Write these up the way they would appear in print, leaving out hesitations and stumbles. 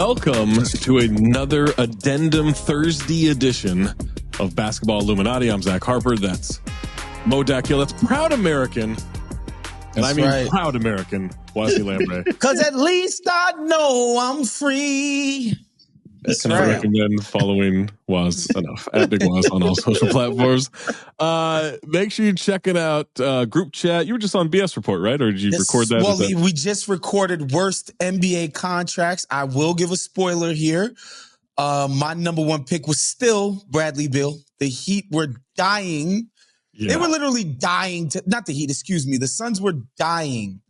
welcome to another Addendum Thursday edition of Basketball Illuminati. I'm Zach Harper. That's Mo Dakhil. That's proud American. And I mean right. Proud American, Wosny Lambre. Because at least I know I'm free. That's right. I recommend following Woz enough at Big Woz on all social platforms. Make sure you check it out. Group chat. You were just on BS Report, right? Or did you record that? Well, we just recorded worst NBA contracts. I will give a spoiler here. My number one pick was still Bradley Beal. The Heat were dying. Yeah. They were literally dying to, not the Heat, excuse me. The Suns were dying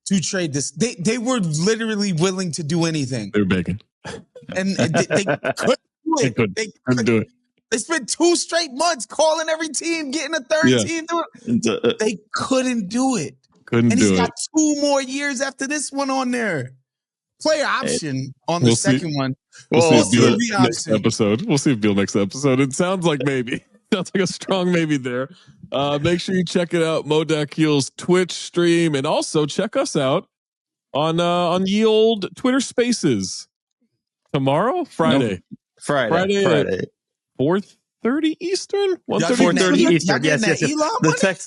to trade this. They were literally willing to do anything. They were begging. And they couldn't do it. They couldn't do it. They spent 2 straight months calling every team, getting a third team. They couldn't do it. And he's got 2 more years after this one on there. Player option on the second one. We'll see if Beal next episode. We'll see if Beal next episode. It sounds like maybe. Sounds like a strong maybe there. Make sure you check it out. Mo Dakhil's Twitch stream, and also check us out on ye old Twitter Spaces. Tomorrow? Friday. No, Friday. 4:30 Eastern? 4:30 Eastern. Yes.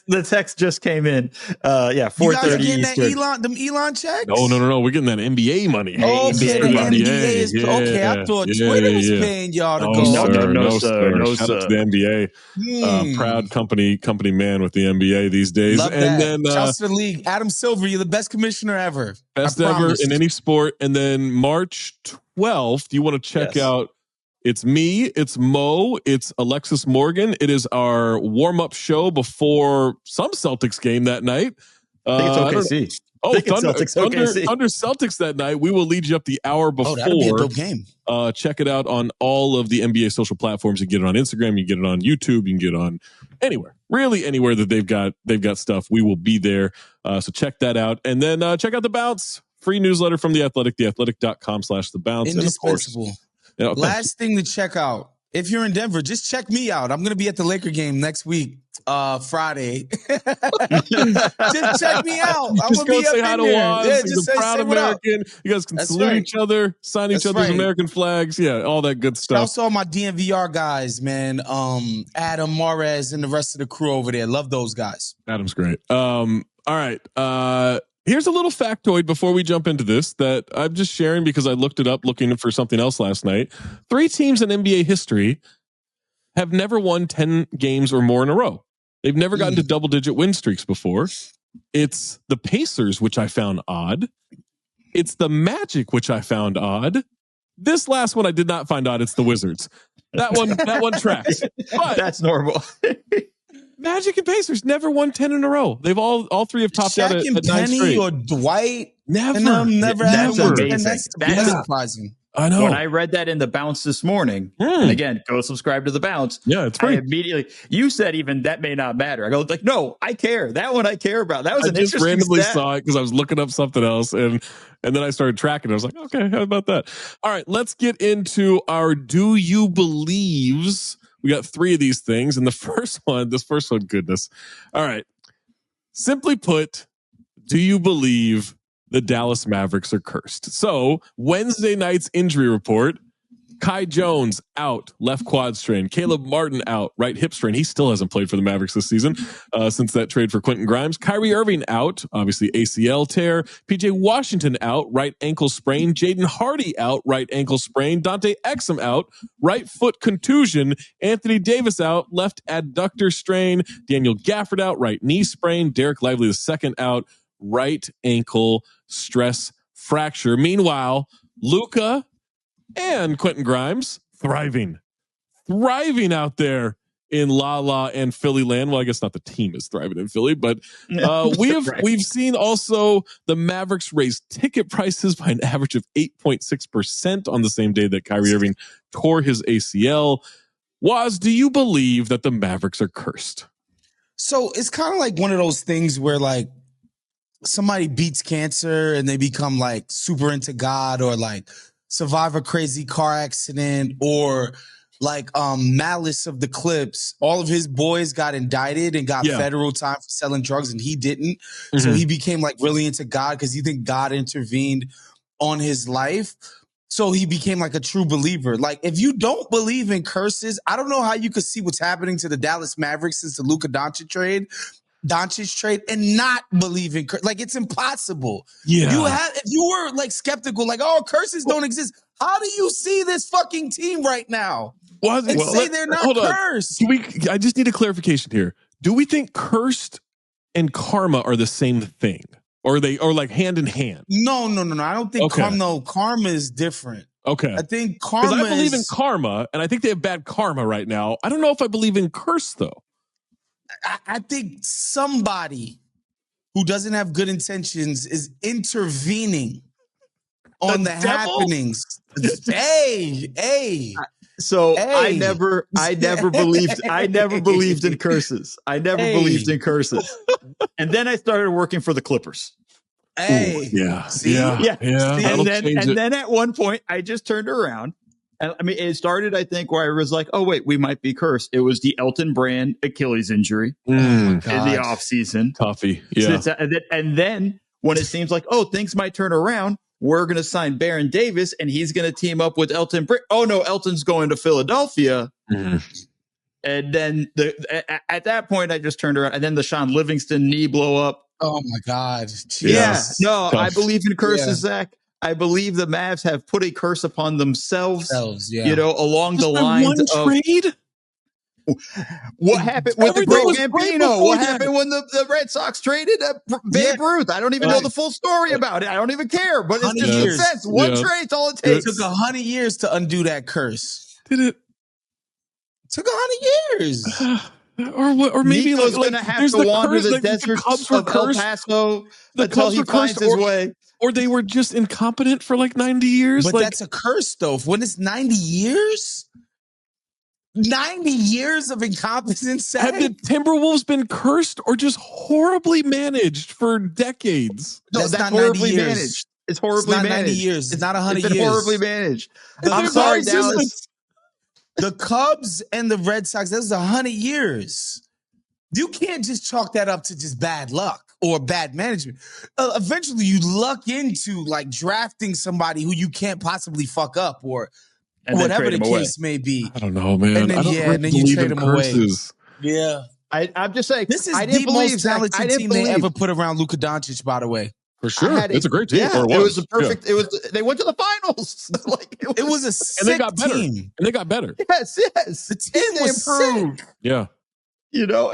The text just came in. 4:30 Eastern. Them Elon checks? No. We're getting that NBA money. Oh, okay. The NBA is okay. I thought Twitter was paying y'all to go. No, sir. Shout out to the NBA. Proud company man with the NBA these days. Love and that. Then shouts to the league. Adam Silver, you're the best commissioner ever. Best ever in any sport. And then March 12th, you want to check out. It's me, it's Mo, it's Alexis Morgan. It is our warm-up show before some Celtics game that night. I think it's OKC. Thunder Celtics that night. We will lead you up the hour before. That'll be a dope game. Check it out on all of the NBA social platforms. You get it on Instagram, you get it on YouTube, you can get it on anywhere. Really anywhere that they've got stuff. We will be there. So check that out. And then check out The Bounce. Free newsletter from The Athletic, theathletic.com/thebounce. Indispensable. Last thing to check out. If you're in Denver, just check me out. I'm going to be at the Laker game next week, Friday. Just check me out. I'm just go say hi to Woz. He's a proud American. You guys can salute each other, sign each other's American flags. Yeah, all that good stuff. Also, all my DNVR guys, man. Adam, Mares, and the rest of the crew over there. Love those guys. Adam's great. All right. Here's a little factoid before we jump into this that I'm just sharing because I looked it up looking for something else last night. 3 teams in NBA history have never won 10 games or more in a row. They've never gotten to double-digit win streaks before. It's the Pacers, which I found odd. It's the Magic, which I found odd. This last one I did not find odd. It's the Wizards. That one tracks. But that's normal. Magic and Pacers never won 10 in a row. They've all 3 have topped out at 9 straight. Or Dwight never had amazing. That's surprising. I know. When I read that in The Bounce this morning, and again, go subscribe to The Bounce. Yeah, it's free. You said even that may not matter. I go like, no, I care. That one I care about. That was an interesting randomly stat. saw it because I was looking up something else, and then I started tracking it. I was like, okay, how about that? All right, let's get into our Do You Believes. We got 3 of these things. And this first one, goodness. All right. Simply put, do you believe the Dallas Mavericks are cursed? So Wednesday night's injury report, Kai Jones out, left quad strain. Caleb Martin out, right hip strain. He still hasn't played for the Mavericks this season since that trade for Quentin Grimes. Kyrie Irving out, obviously ACL tear. PJ Washington out, right ankle sprain. Jaden Hardy out, right ankle sprain. Dante Exum out, right foot contusion. Anthony Davis out, left adductor strain. Daniel Gafford out, right knee sprain. Derek Lively II out, right ankle stress fracture. Meanwhile, Luka and Quentin Grimes thriving out there in La La and Philly land. Well, I guess not the team is thriving in Philly, but we've seen also the Mavericks raise ticket prices by an average of 8.6% on the same day that Kyrie Irving tore his ACL. Woz, do you believe that the Mavericks are cursed? So it's kind of like one of those things where like somebody beats cancer and they become like super into God, or like survive a crazy car accident, or like Malice of the Clips. All of his boys got indicted and got federal time for selling drugs, and he didn't. So he became like really into God because he think God intervened on his life. So he became like a true believer. Like, if you don't believe in curses, I don't know how you could see what's happening to the Dallas Mavericks since the Luka Doncic trade and not believe in curses. Like, it's impossible. Yeah. If you were like skeptical, like, oh, curses don't exist. How do you see this fucking team right now? Say they're not cursed. I just need a clarification here. Do we think cursed and karma are the same thing? Or like hand in hand? No. I don't think karma is different. Okay. I think karma I believe in karma, and I think they have bad karma right now. I don't know if I believe in curse, though. I think somebody who doesn't have good intentions is intervening on the happenings. Hey. So I never believed in curses. I never believed in curses. And then I started working for the Clippers. Hey. Ooh, yeah. See? Yeah. And then at one point I just turned around. And I mean, it started, I think, where I was like, oh, wait, we might be cursed. It was the Elton Brand Achilles injury in the offseason. Toughy. Yeah. And then when it seems like, oh, things might turn around, we're going to sign Baron Davis and he's going to team up with Elton. Oh, no, Elton's going to Philadelphia. Mm-hmm. And then at that point, I just turned around. And then the Sean Livingston knee blow up. Oh, my God. Jesus. Yeah. No, I believe in curses, Zach. I believe the Mavs have put a curse upon themselves, along the lines of trade. What happened with the Greg Gambino? What happened when the Red Sox traded Babe Ruth? I don't even know the full story about it. I don't even care, but it's just makes sense. One trade's all it takes. It took 100 years to undo that curse. Did it? It took 100 years. Or maybe Nico's going to have to wander the deserts of El Paso until he finds his way. Or they were just incompetent for like 90 years. But that's a curse, though. When it's 90 years? 90 years of incompetence? Have the Timberwolves been cursed or just horribly managed for decades? No, that's not horribly managed. It's horribly managed. 90 years. It's not 100 years. It's been horribly managed. I'm sorry, Dallas. The Cubs and the Red Sox, that was 100 years. You can't just chalk that up to just bad luck or bad management. Eventually, you luck into like drafting somebody who you can't possibly fuck up or whatever the case may be. I don't know, man. And then, you trade them away. Yeah. I'm just saying. This is the most talented team they ever put around Luka Doncic, by the way. For sure. It's a great team. Yeah, it was a perfect. Yeah. They went to the finals. It was a sick and they got better. team. And they got better. Yes. The team was improved. Sick. Yeah.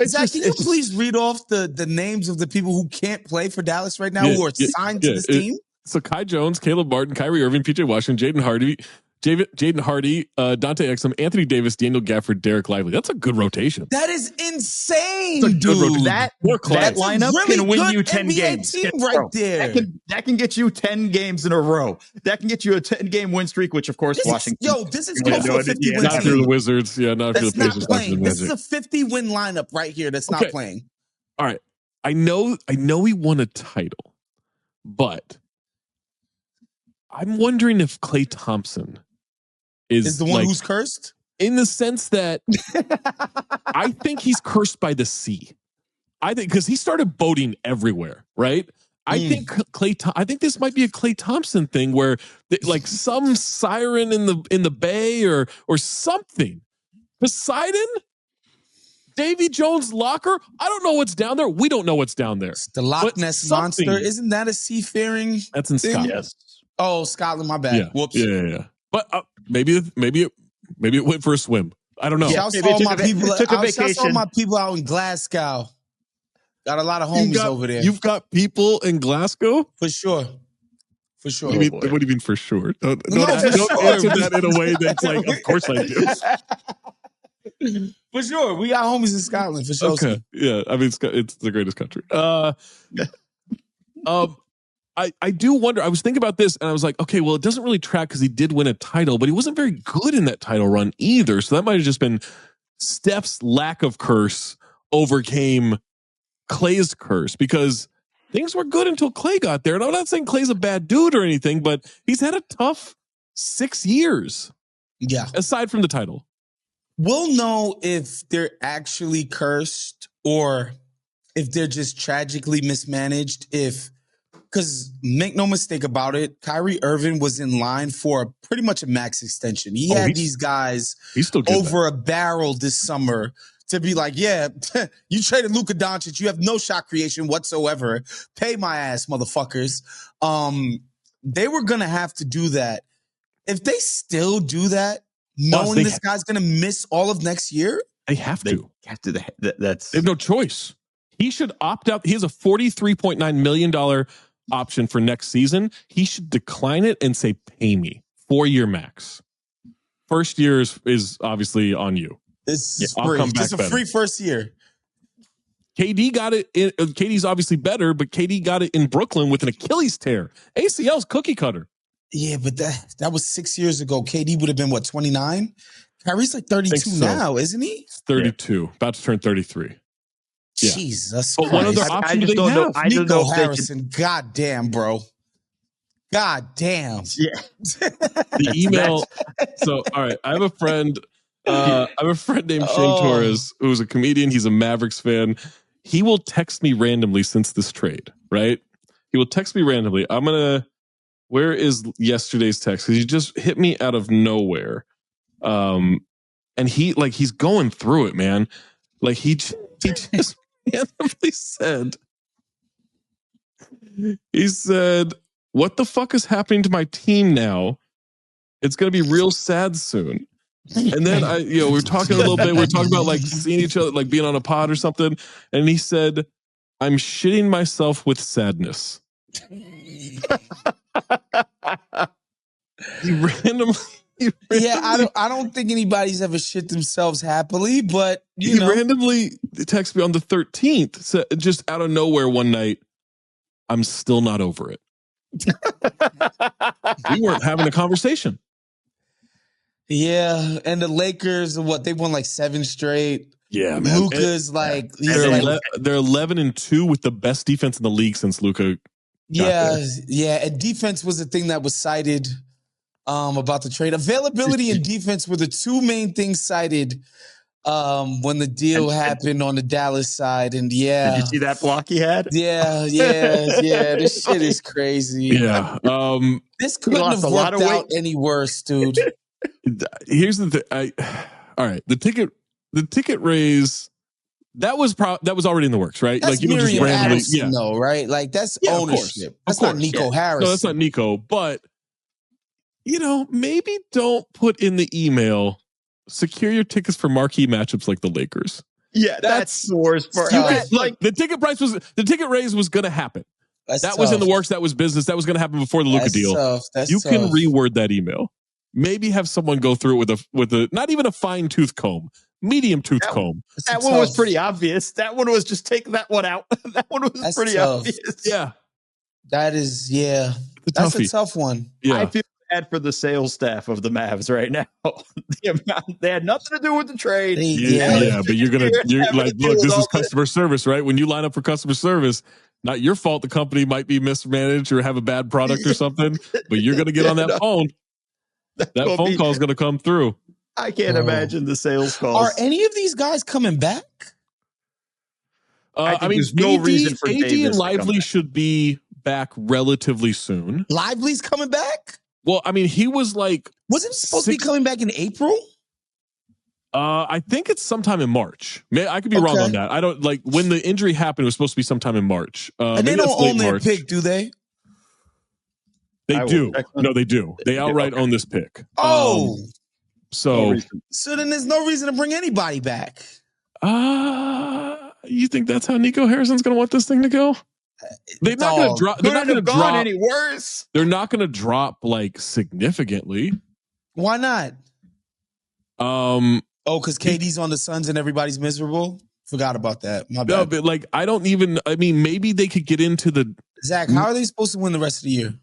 Zach, can you please read off the names of the people who can't play for Dallas right now who are signed to this team? So Kai Jones, Caleb Martin, Kyrie Irving, PJ Washington, Jaden Hardy, Dante Exum, Anthony Davis, Daniel Gafford, Derek Lively. That's a good rotation. That is insane, dude. Good that lineup really can win you 10 NBA games. Team right there. That can get you 10 games in a row. That can get you a 10-game win streak, which, of course, Washington. This is close to a 50-win team. Not through the Wizards. Yeah, not through the Pacers. This is a 50-win lineup right here that's not playing. All right. I know he won a title, but I'm wondering if Klay Thompson is the one who's cursed? In the sense that I think he's cursed by the sea. I think because he started boating everywhere, right? I think I think this might be a Klay Thompson thing where like some siren in the bay or something. Poseidon? Davy Jones' locker? I don't know what's down there. We don't know what's down there. It's the Loch Ness Monster. Isn't that a seafaring? That's in Scotland. Yes. Oh, Scotland, my bad. Yeah. Whoops. Yeah. But maybe it went for a swim. I don't know. Shouts to all my people out in Glasgow. Got a lot of homies over there. You've got people in Glasgow? For sure. What do you mean for sure? Don't answer that in a way that's like, of course I do. For sure. We got homies in Scotland, for sure. Okay. Yeah. I mean, it's the greatest country. I do wonder, I was thinking about this and I was like, okay, well, it doesn't really track because he did win a title, but he wasn't very good in that title run either. So that might have just been Steph's lack of curse overcame Klay's curse because things were good until Klay got there. And I'm not saying Klay's a bad dude or anything, but he's had a tough 6 years. Yeah. Aside from the title. We'll know if they're actually cursed or if they're just tragically mismanaged if because make no mistake about it, Kyrie Irving was in line for pretty much a max extension. He had these guys over a barrel this summer to be like, yeah, you traded Luka Doncic. You have no shot creation whatsoever. Pay my ass, motherfuckers. They were going to have to do that. If they still do that, knowing this guy's going to miss all of next year, they have to. They have no choice. He should opt out. He has a $43.9 million option for next season. He should decline it and say, pay me 4-year max. First year is obviously on you. This is free. Just a free first year. KD got it. KD's obviously better, but KD got it in Brooklyn with an Achilles tear. ACL's cookie cutter. Yeah, but that was 6 years ago. KD would have been, what, 29? Kyrie's like 32 now, isn't he? 32. About to turn 33. Yeah. Jesus But one other option they have. Nico Harrison. God damn, bro. God damn. Yeah. The email. So, all right. I have a friend named Shane Torres, who's a comedian. He's a Mavericks fan. He will text me randomly since this trade, right? He will text me randomly. Where is yesterday's text? Because he just hit me out of nowhere. And he's going through it, man. Like he just randomly said, what the fuck is happening to my team now? It's going to be real sad soon. And then we're talking a little bit. We're talking about like seeing each other, like being on a pod or something. And he said, I'm shitting myself with sadness. He randomly. Yeah, I don't think anybody's ever shit themselves happily, but he randomly texted me on the 13th, said, just out of nowhere one night, I'm still not over it. We weren't having a conversation. Yeah, and the Lakers, they won like 7 straight. Yeah, man. Luka's they're 11-2 with the best defense in the league since Luka. Yeah, and defense was the thing that was cited about the trade. Availability and defense were the two main things cited when the deal happened on the Dallas side. And did you see that block he had? Yeah. This shit is crazy. Yeah, this couldn't have worked out any worse, dude. Here's the thing. All right, the ticket raise. That was already in the works, right? That's like you just randomly, though, right? Like that's ownership. That's not Nico Harrison. No, that's not Nico. But maybe don't put in the email. Secure your tickets for marquee matchups like the Lakers. Yeah, that's the worst part. The ticket raise was going to happen. That was in the works. That was business. That was going to happen before the Luka deal. You can reword that email. Maybe have someone go through it with a not even a fine tooth comb. Medium tooth comb. That one was pretty obvious. That one was just take that one out. That one was pretty obvious. Yeah. That is, that's a tough one. Yeah. I feel bad for the sales staff of the Mavs right now. They had nothing to do with the trade. But you're like, look, this is customer service, right? When you line up for customer service, not your fault the company might be mismanaged or have a bad product or something, but you're going to get on that phone. That phone call is going to come through. I can't imagine the sales calls. Are any of these guys coming back? There's no reason for AD and Lively should be back relatively soon. Lively's coming back? Well, I mean, he was like... Wasn't he supposed to be coming back in April? I think it's sometime in March. I could be wrong on that. I don't when the injury happened, it was supposed to be sometime in March. And they don't own their pick, do they? They do. No, they do. They outright own this pick. So then there's no reason to bring anybody back. You think that's how Nico Harrison's going to want this thing to go? They're not going to drop. They're not going to drop any worse. They're not going to drop significantly. Why not? Because KD's on the Suns and everybody's miserable. Forgot about that. My bad. No, but I don't even. I mean, maybe they could get into the. Zach, how are they supposed to win the rest of the year?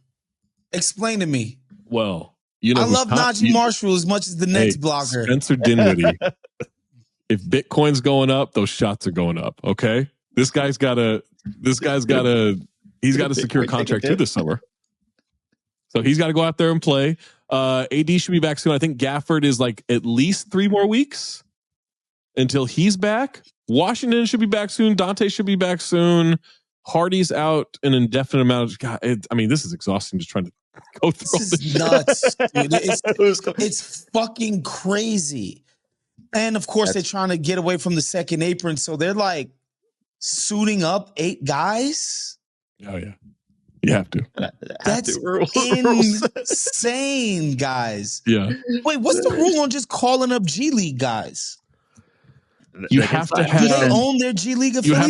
Explain to me. Well. I love Najee Marshall as much as the Nets blogger. Spencer Dinwiddie. If Bitcoin's going up, those shots are going up. Okay, he's got to secure a contract too this summer. So he's got to go out there and play. AD should be back soon. I think Gafford is at least 3 more weeks until he's back. Washington should be back soon. Dante should be back soon. Hardy's out an indefinite amount of. God, I mean, this is exhausting. Just trying to go through. This is nuts, dude. It's fucking crazy. And of course, they're trying to get away from the second apron, so they're like suiting up 8 guys. Oh yeah, you have to. That's insane, guys. Yeah. Wait, what's the rule on just calling up G League guys? You have to have. Do they own their G League affiliate?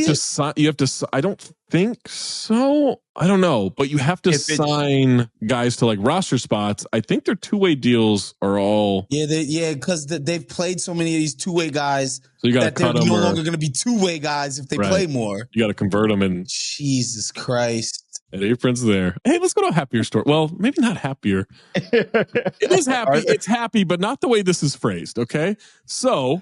You have to. I don't think so. I don't know, but you have to sign guys to like roster spots. I think their 2-way deals are all. Yeah, because they've played so many of these 2-way guys. So you got to cut them. They're no longer going to be 2-way guys if they play more. You got to convert them and. Jesus Christ. And aprons there. Hey, let's go to a happier story. Well, maybe not happier. It is happy. It's happy, but not the way this is phrased. Okay, so.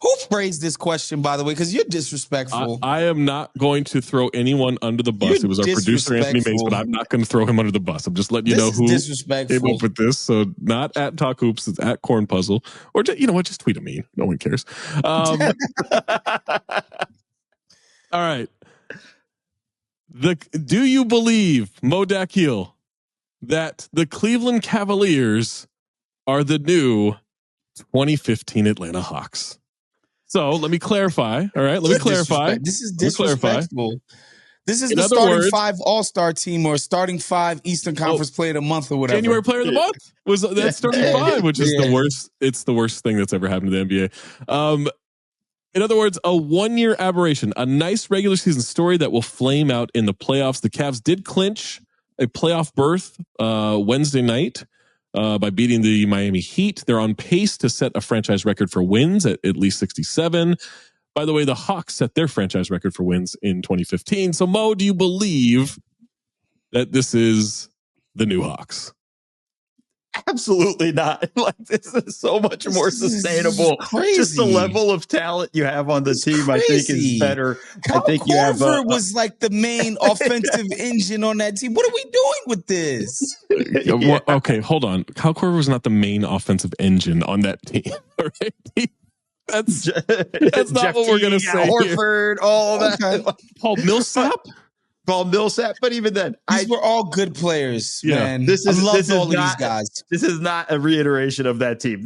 Who phrased this question, by the way? Because you're disrespectful. I am not going to throw anyone under the bus. It was our producer, Anthony Mays, but I'm not going to throw him under the bus. I'm just letting you know who came up with this. So not at Talk Hoops, it's at Corn Puzzle. Or, you know what, just tweet at me. No one cares. All right. Do you believe, Mo Dakhil, that the Cleveland Cavaliers are the new 2015 Atlanta Hawks? So let me clarify. All right, let me clarify. This is disrespectful. This is the starting 5 All-Star team or starting 5 Eastern Conference Player of the Month or whatever. January Player of the Month was that starting 5, which is the worst. It's the worst thing that's ever happened to the NBA. In other words, a 1-year aberration, a nice regular season story that will flame out in the playoffs. The Cavs did clinch a playoff berth Wednesday night. By beating the Miami Heat. They're on pace to set a franchise record for wins at least 67. By the way, the Hawks set their franchise record for wins in 2015. So, Mo, do you believe that this is the new Hawks? Absolutely not. Like, this is so much more sustainable. Just the level of talent you have on the team, I think, is better. Kyle Korver was like the main offensive engine on that team. What are we doing with this? Okay, hold on. Kyle Korver was not the main offensive engine on that team. All right? That's not what we're going to say. Horford, all that. Okay. Paul Millsap? But even then, these were all good players, man. These guys. This is not a reiteration of that team.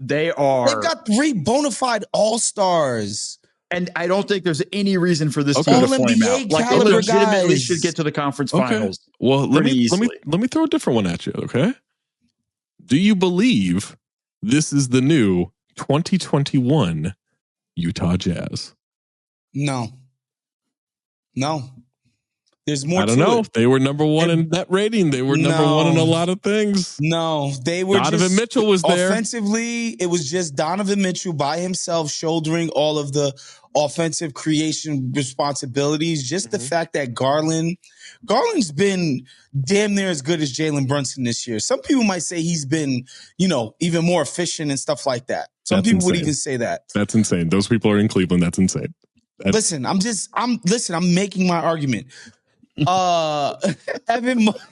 They've got 3 bona fide all-stars. And I don't think there's any reason for this team to flame out. Like, they legitimately should get to the conference finals. Well, let me throw a different one at you, okay? Do you believe this is the new 2021 Utah Jazz? No. There's more. I don't know. They were number 1 in net rating. They were number 1 in a lot of things. No, they were. Donovan Mitchell was there. Offensively, it was just Donovan Mitchell by himself shouldering all of the offensive creation responsibilities. Just the fact that Garland's been damn near as good as Jalen Brunson this year. Some people might say he's been, even more efficient and stuff like that. Some people would even say that. That's insane. Those people are in Cleveland. That's insane. Listen, I'm making my argument. Evan Mobley,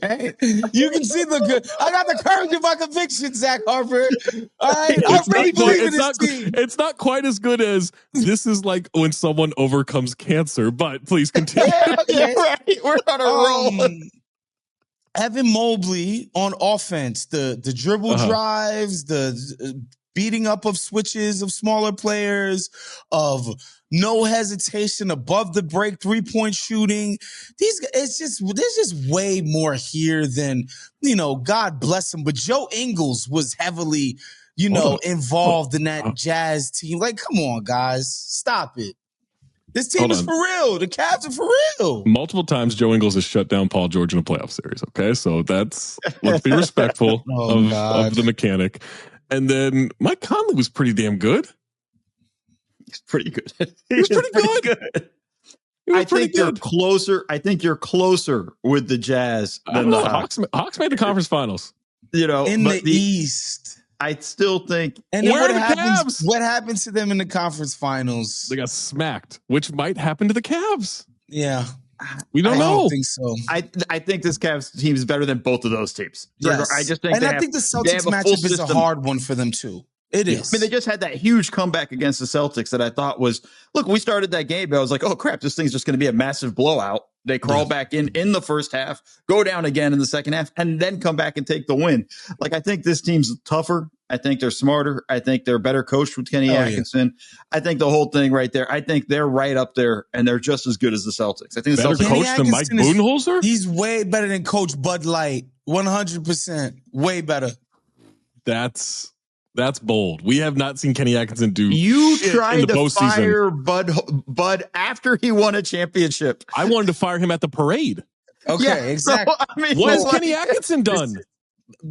right? You can see the good. I got the courage of my conviction, Zach Harper. All right, I really believe in this team. It's not quite as good as this is like when someone overcomes cancer. But please continue. Right. We're on a roll. Evan Mobley on offense, the dribble drives, the beating up of switches of smaller players, of no hesitation above the break 3-point shooting. There's just way more here than, God bless him. But Joe Ingles was heavily, involved in that Jazz team. Like, come on, guys, stop it. This team is for real. The Cavs are for real. Multiple times Joe Ingles has shut down Paul George in a playoff series. Okay, so let's be respectful of the mechanic. And then Mike Conley was pretty damn good. He's pretty good. He was pretty good. I think you're closer. I think you're closer with the Jazz than the Hawks. Hawks made the conference finals. In the East. I still think. And then what happens to them in the conference finals? They got smacked, which might happen to the Cavs. Yeah. We don't know. I don't think so. I think this Cavs team is better than both of those teams. Yes. I just think I think the Celtics matchup is a hard one for them too. It is. I mean, they just had that huge comeback against the Celtics that I thought was, look, we started that game, but I was like, oh, crap, this thing's just going to be a massive blowout. They crawl back in the first half, go down again in the second half, and then come back and take the win. Like, I think this team's tougher. I think they're smarter. I think they're better coached with Kenny Atkinson. Yeah. I think the whole thing right there, I think they're right up there, and they're just as good as the Celtics. I think the better Celtics coach than Mike Budenholzer? He's way better than Coach Bud Light. 100%. Way better. That's bold. We have not seen Kenny Atkinson do You shit tried in the to postseason. fire Bud after he won a championship. I wanted to fire him at the parade. Okay, Yeah, exactly. So, I mean, What has Kenny Atkinson done?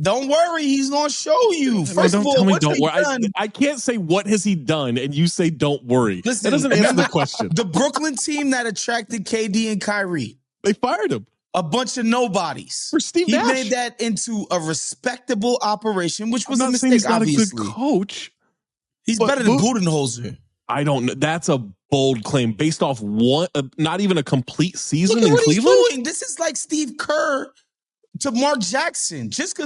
Don't worry, he's going to show you. First of all, tell me what's don't he worry. done? I can't say what has he done, and you say don't worry. Listen, that doesn't answer the question. The Brooklyn team that attracted KD and Kyrie. They fired him. A bunch of nobodies. For Steve He Nash. made that into a respectable operation, which was I'm a not saying mistake, he's not obviously. a good coach. He's better than Budenholzer. I don't know. That's a bold claim based off one, not even a complete season Look at in what Cleveland. he's doing. This is like Steve Kerr to Mark Jackson. Just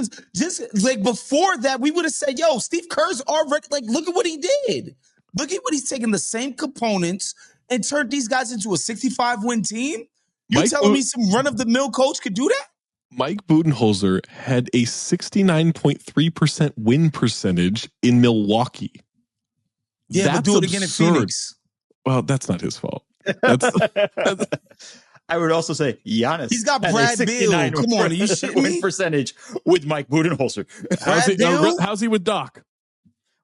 like before that, we would have said, yo, Steve Kerr's already, like, look at what he did. Look at what he's taken the same components and turned these guys into a 65-win team. You telling me some run-of-the-mill coach could do that? Mike Budenholzer had a 69.3% win percentage in Milwaukee. Yeah, but do it again in Phoenix. Well, that's not his fault. I would also say Giannis. He's got Brad Beal. Come on, are you shitting me? Win percentage with Mike Budenholzer. How's he with Doc?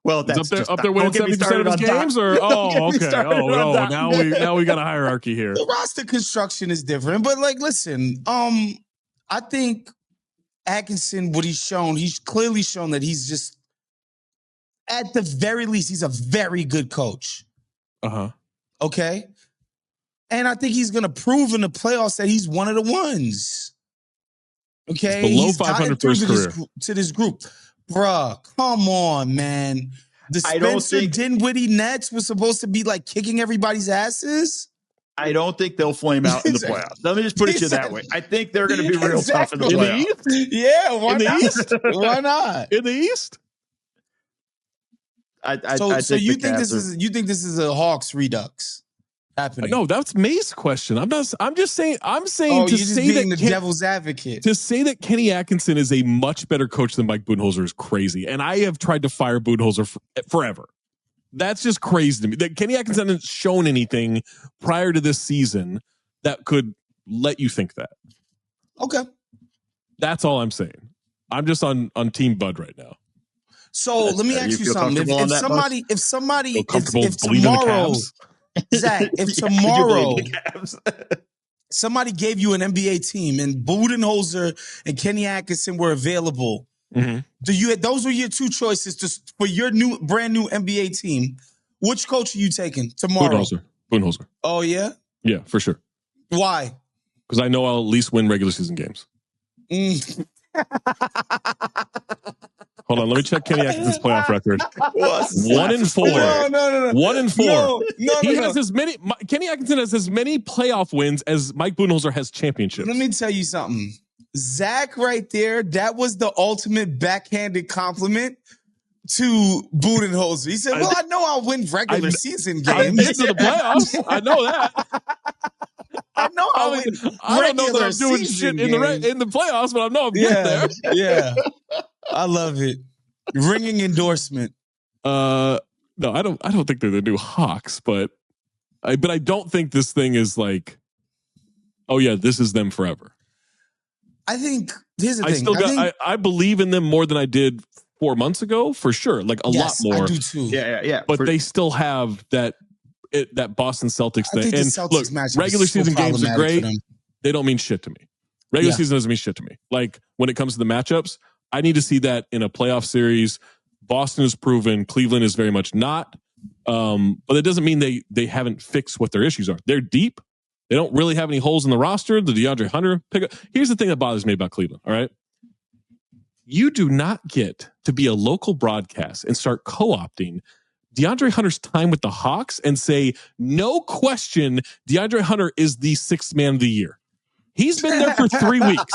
Well, that's up there winning 70% of his games, or okay. Now we got a hierarchy here. The roster construction is different, but like, listen, I think Atkinson, what he's clearly shown that he's just, at the very least, he's a very good coach. Okay, and I think he's going to prove in the playoffs that he's one of the ones. Okay, below 500 for his career to this group. Bruh, come on, man. The Spencer Dinwiddie Nets was supposed to be like kicking everybody's asses. I don't think they'll flame out in the playoffs. Let me just put it to you that way. I think they're going to be real tough in the playoffs. Yeah, why not? Why not? In the East? So you think this is a Hawks redux happening? No, that's May's question. I'm just saying to say that the devil's advocate. To say that Kenny Atkinson is a much better coach than Mike Budenholzer is crazy. And I have tried to fire Budenholzer forever. That's just crazy to me. That Kenny Atkinson hasn't shown anything prior to this season that could let you think that. Okay. That's all I'm saying. I'm just on Team Bud right now. So let me ask you something. If tomorrow somebody gave you an NBA team and Budenholzer and Kenny Atkinson were available, those are your two choices for your brand new NBA team. Which coach are you taking tomorrow? Budenholzer. Oh yeah? Yeah, for sure. Why? Because I know I'll at least win regular season games. Hold on, let me check Kenny Atkinson's playoff record. 1-4. No. 1-4. Kenny Atkinson has as many playoff wins as Mike Budenholzer has championships. Let me tell you something. Zach right there, that was the ultimate backhanded compliment to Budenholzer. He said, well, I know I'll win regular season games. I'm into the playoffs. I know that. I know I'll win I don't know that I'm doing shit in the playoffs, but I know I'm getting there. Yeah. I love it. Ringing endorsement. No, I don't think they're the new Hawks, but I don't think this thing is like, oh yeah, this is them forever. I think here's the thing. I believe in them more than I did 4 months ago, for sure. Like a lot more. I do too. Yeah. But they still have that Boston Celtics thing. And look, regular season games are great. They don't mean shit to me. Regular season doesn't mean shit to me. Like when it comes to the matchups, I need to see that in a playoff series. Boston is proven. Cleveland is very much not. But it doesn't mean they haven't fixed what their issues are. They're deep. They don't really have any holes in the roster. The DeAndre Hunter pickup. Here's the thing that bothers me about Cleveland. All right. You do not get to be a local broadcast and start co-opting DeAndre Hunter's time with the Hawks and say, no question, DeAndre Hunter is the sixth man of the year. He's been there for 3 weeks.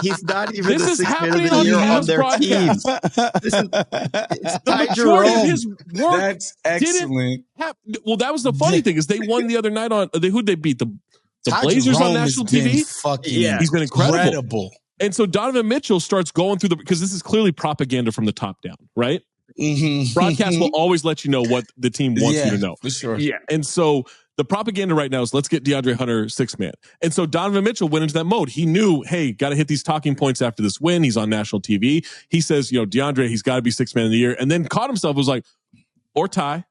He's not even This the is sixth man of happening the on year the on their broadcast. team. It's The Ty majority of Jerome. his work That's excellent. well, that was the funny thing is they won the other night on who'd they beat? The Ty Blazers Jerome on national has been TV. fucking He's been incredible. And so Donovan Mitchell starts going through because this is clearly propaganda from the top down, right? Mm-hmm. Broadcast will always let you know what the team wants you to know. For sure. Yeah. And so the propaganda right now is let's get DeAndre Hunter 6-man. And so Donovan Mitchell went into that mode. He knew, hey, got to hit these talking points after this win. He's on national TV. He says, DeAndre, he's got to be 6-man of the year. And then caught himself, was like, or Ty.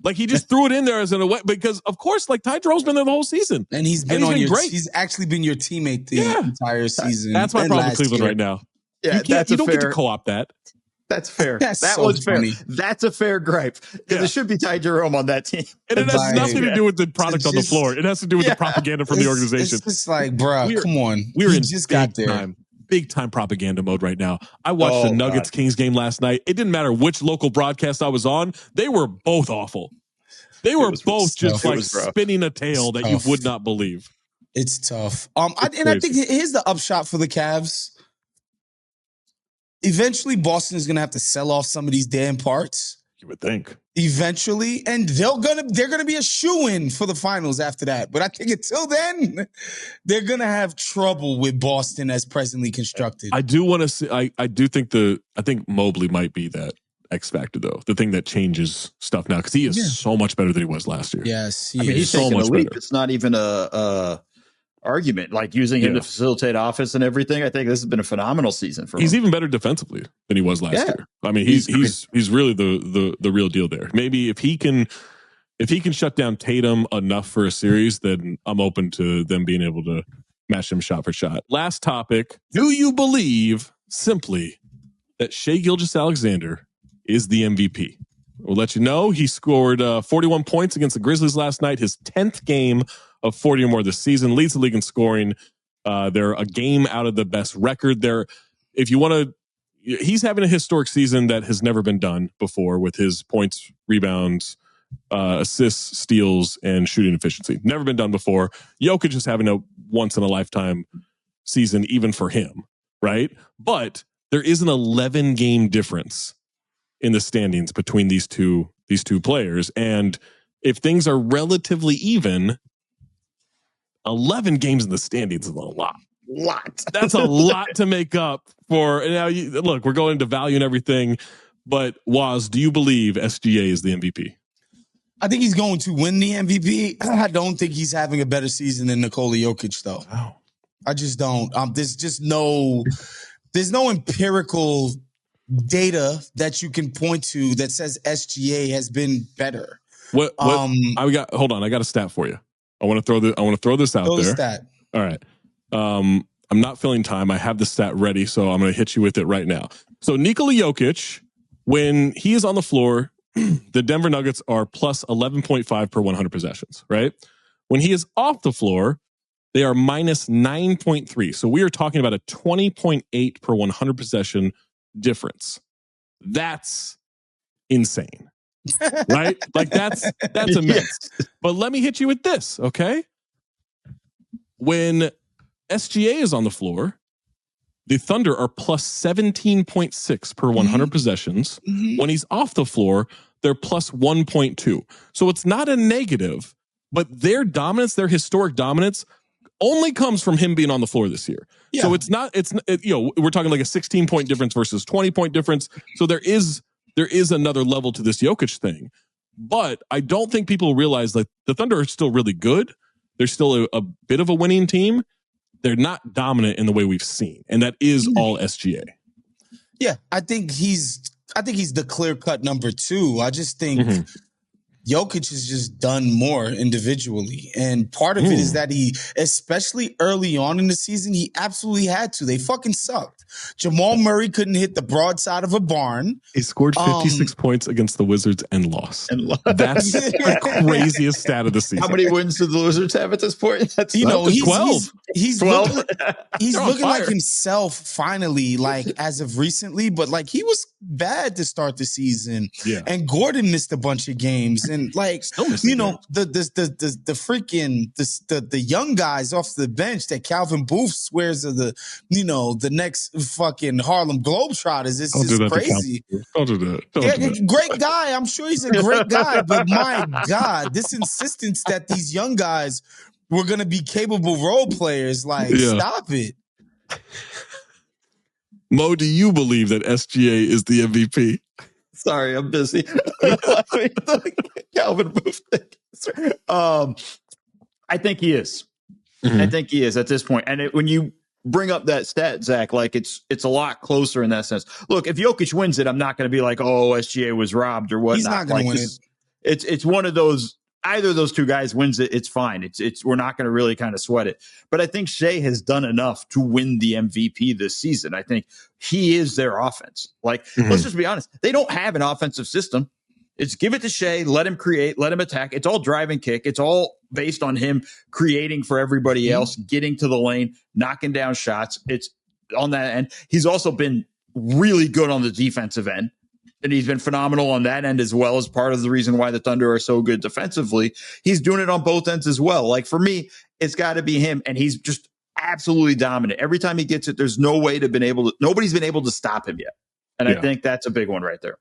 Like he just threw it in there as in a way because of course, like Ty Jerome's been there the whole season. And he's been great. He's actually been your teammate the entire season. That's my problem with Cleveland right now. Yeah, you don't get to co-opt that. That's fair. That so was fair. funny. That's a fair gripe. Because it should be Ty Jerome on that team. And it has nothing to do with the product on the floor. It has to do with the propaganda from the organization. It's just like, bro, come on. We're in just got there. Big time propaganda mode right now. I watched the Nuggets Kings game last night. It didn't matter which local broadcast I was on. They were both awful. They were both just like spinning a tale that you would not believe. It's tough. I think here's the upshot for the Cavs. Eventually, Boston is going to have to sell off some of these damn parts. You would think. Eventually, and they're gonna be a shoo-in for the finals after that. But I think until then, they're gonna have trouble with Boston as presently constructed. I do want to see. I do think I think Mobley might be that X factor though. The thing that changes stuff now because he is so much better than he was last year. Yes, he's so much better. It's not even a argument, like using him to facilitate offense and everything. I think this has been a phenomenal season for him. He's even better defensively than he was last year. I mean, he's really the real deal there. Maybe if he can shut down Tatum enough for a series, then I'm open to them being able to match him shot for shot. Last topic. Do you believe simply that Shai Gilgeous-Alexander is the MVP? We'll let you know. He scored 41 points against the Grizzlies last night, his 10th game of 40 or more this season, leads the league in scoring. They're a game out of the best record there. If you want to, he's having a historic season that has never been done before with his points, rebounds, assists, steals, and shooting efficiency. Never been done before. Jokic is having a once in a lifetime season, even for him, right? But there is an 11 game difference in the standings between these two players. And if things are relatively even, 11 games in the standings is a lot. That's a lot to make up for. Now, look, we're going into value and everything, but Waz, do you believe SGA is the MVP? I think he's going to win the MVP. I don't think he's having a better season than Nikola Jokic, though. Oh. I just don't. There's no empirical data that you can point to that says SGA has been better. Hold on, I got a stat for you. I want to throw this out there. Stat. All right. I'm not filling time. I have the stat ready, so I'm going to hit you with it right now. So Nikola Jokic, when he is on the floor, the Denver Nuggets are plus 11.5 per 100 possessions, right? When he is off the floor, they are minus 9.3. So we are talking about a 20.8 per 100 possession difference. That's insane. Right? Like that's immense. Yes. But let me hit you with this, okay? When SGA is on the floor, the Thunder are plus 17.6 per 100 possessions. Mm-hmm. When he's off the floor, they're plus 1.2. So it's not a negative, but their dominance, their historic dominance, only comes from him being on the floor this year. Yeah. So we're talking like a 16-point difference versus 20-point difference. So there is another level to this Jokic thing. But I don't think people realize that the Thunder are still really good. They're still a bit of a winning team. They're not dominant in the way we've seen. And that is all SGA. Yeah, I think he's the clear-cut number 2. I just think Jokic has just done more individually. And part of it is that he, especially early on in the season, he absolutely had to. They fucking sucked. Jamal Murray couldn't hit the broadside of a barn. He scored 56 points against the Wizards and lost. That's the craziest stat of the season. How many wins do the Wizards have at this point? That's he's 12. He's 12. He's looking like himself finally, like as of recently, but like he was bad to start the season. Yeah. And Gordon missed a bunch of games. And like, you know, the freaking the young guys off the bench that Calvin Booth swears are the, you know, the next fucking Harlem Globetrotters. It's just crazy. Don't do that. Great guy. I'm sure he's a great guy, but my God, this insistence that these young guys were going to be capable role players, like, stop it. Mo, do you believe that SGA is the MVP? Sorry, I'm busy. Calvin Booth. I think he is. I think he is at this point. And when you bring up that stat, Zach, like it's a lot closer in that sense. Look, if Jokic wins it, I'm not going to be like, oh, SGA was robbed or whatnot. He's not going to win it. It's one of those. Either of those two guys wins it, it's fine. We're not going to really kind of sweat it. But I think Shai has done enough to win the MVP this season. I think he is their offense. Like, let's just be honest. They don't have an offensive system. It's give it to Shai, let him create, let him attack. It's all drive and kick. It's all based on him creating for everybody else, getting to the lane, knocking down shots. It's on that end. He's also been really good on the defensive end. And he's been phenomenal on that end as well, as part of the reason why the Thunder are so good defensively. He's doing it on both ends as well. Like, for me, it's got to be him. And he's just absolutely dominant. Every time he gets it, there's nobody's been able to stop him yet. And I think that's a big one right there.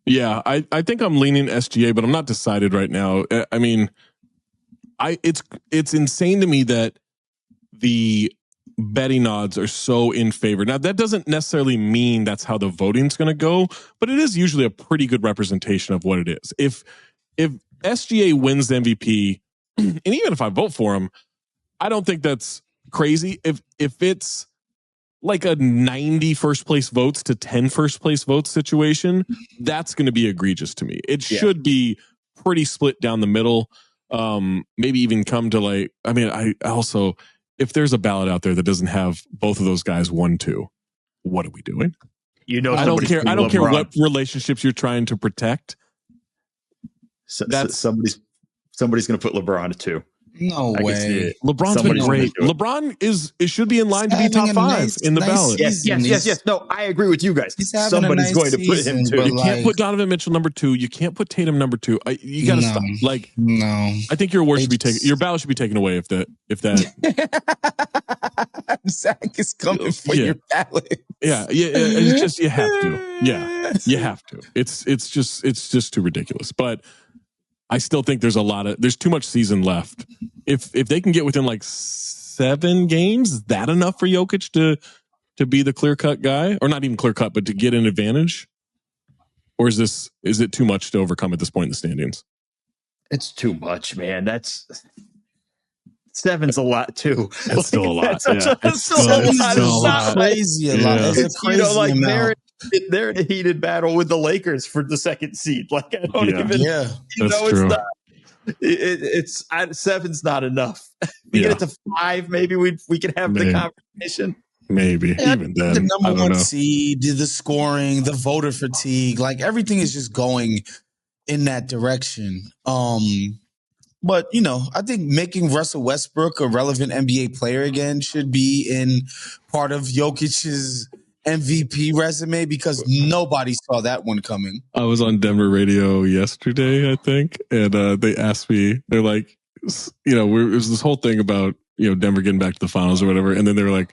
Yeah, I think I'm leaning SGA, but I'm not decided right now. I mean, it's insane to me that the betting odds are so in favor. Now, that doesn't necessarily mean that's how the voting's going to go, but it is usually a pretty good representation of what it is. If SGA wins the MVP, and even if I vote for him, I don't think that's crazy. If it's like a 90 first place votes to 10 first place votes situation, that's going to be egregious to me. It should be pretty split down the middle. Maybe even come to like, I mean, I also, if there's a ballot out there that doesn't have both of those guys 1-2, what are we doing? You know, I don't care what relationships you're trying to protect. That's somebody's going to put LeBron at 2. No way. LeBron's been great. LeBron should be in line to be top 5 in the ballot. Yes. No, I agree with you guys. Somebody's going to put him 2. You can't put Donovan Mitchell number 2. You can't put Tatum number 2. You got to stop. Like, no. I think your award should be taken. Your ballot should be taken away if that. Zach is coming for your ballot. Yeah. It's just you have to. Yeah, you have to. It's just too ridiculous. But I still think there's too much season left. If they can get within like 7 games, is that enough for Jokic to be the clear-cut guy? Or not even clear-cut, but to get an advantage? Or is it too much to overcome at this point in the standings? It's too much, man. 7's a lot too. That's still a lot. It's still a lot. Crazy a lot. It's crazy, like amount. They're in a heated battle with the Lakers for the second seed. Like, I don't even. Yeah, that's true. It's not. 7's not enough. We get it to 5. Maybe we can have the conversation. Maybe even then. The number 1 seed, the scoring, the voter fatigue, like everything is just going in that direction. But, you know, I think making Russell Westbrook a relevant NBA player again should be in part of Jokic's MVP resume because nobody saw that one coming. I was on Denver radio yesterday, I think, and they asked me, they're like, you know, it was this whole thing about, you know, Denver getting back to the finals or whatever. And then they were like,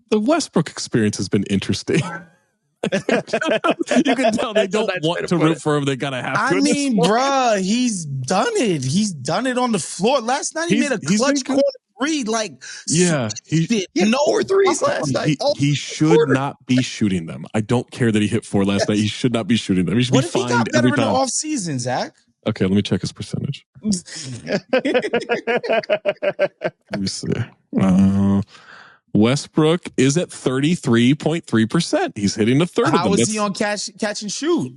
the Westbrook experience has been interesting. You can tell they don't want to root for him. They gotta have to. I mean, bruh, he's done it. He's done it on the floor. Last night he made a clutch corner 3. Like, he hit 4 threes last night. He should not be shooting them. I don't care that he hit 4 last night. He should not be shooting them. He should be fined every time. What if he got better in the off season, Zach? Okay, let me check his percentage. Let me see. Westbrook is at 33.3%. He's hitting a third of them. How is he on catch and shoot?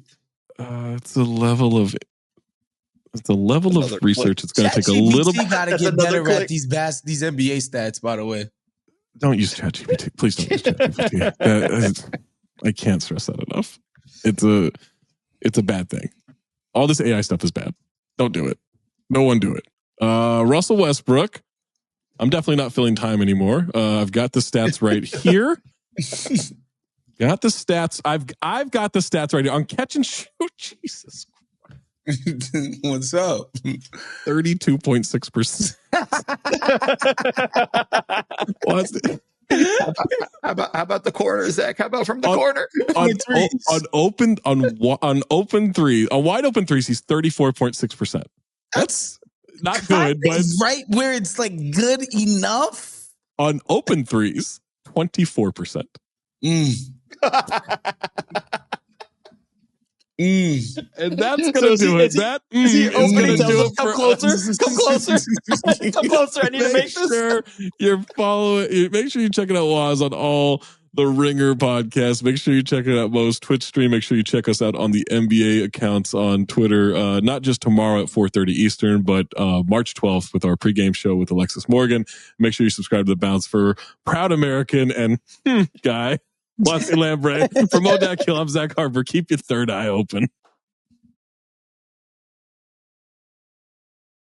It's a level of research. It's going to take a little bit. Got to get better at these NBA stats, by the way. Don't use ChatGPT. Please don't use ChatGPT. I can't stress that enough. It's a bad thing. All this AI stuff is bad. Don't do it. No one do it. Russell Westbrook. I'm definitely not filling time anymore. I've got the stats right here. Got the stats. I've got the stats right here on catch and shoot. Jesus. What's up? 32.6%. How about the corner, Zach? How about from the corner? On open threes, on wide open threes, he's 34.6%. That's not good, but right where it's like good enough. On open threes, 24%. And that's gonna do it. That is gonna do it. Come closer. Come closer. I need to make this. Sure you're following. Make sure you check it out, Waz, on all the Ringer podcasts. Make sure you check it out, Mo's Twitch stream. Make sure you check us out on the NBA accounts on Twitter. Not just tomorrow at 4:30 Eastern, but March 12th with our pregame show with Alexis Morgan. Make sure you subscribe to the Bounce for proud American and guy. Wosny Lambre. For Mo Dakhil, I'm Zach Harper. Keep your third eye open.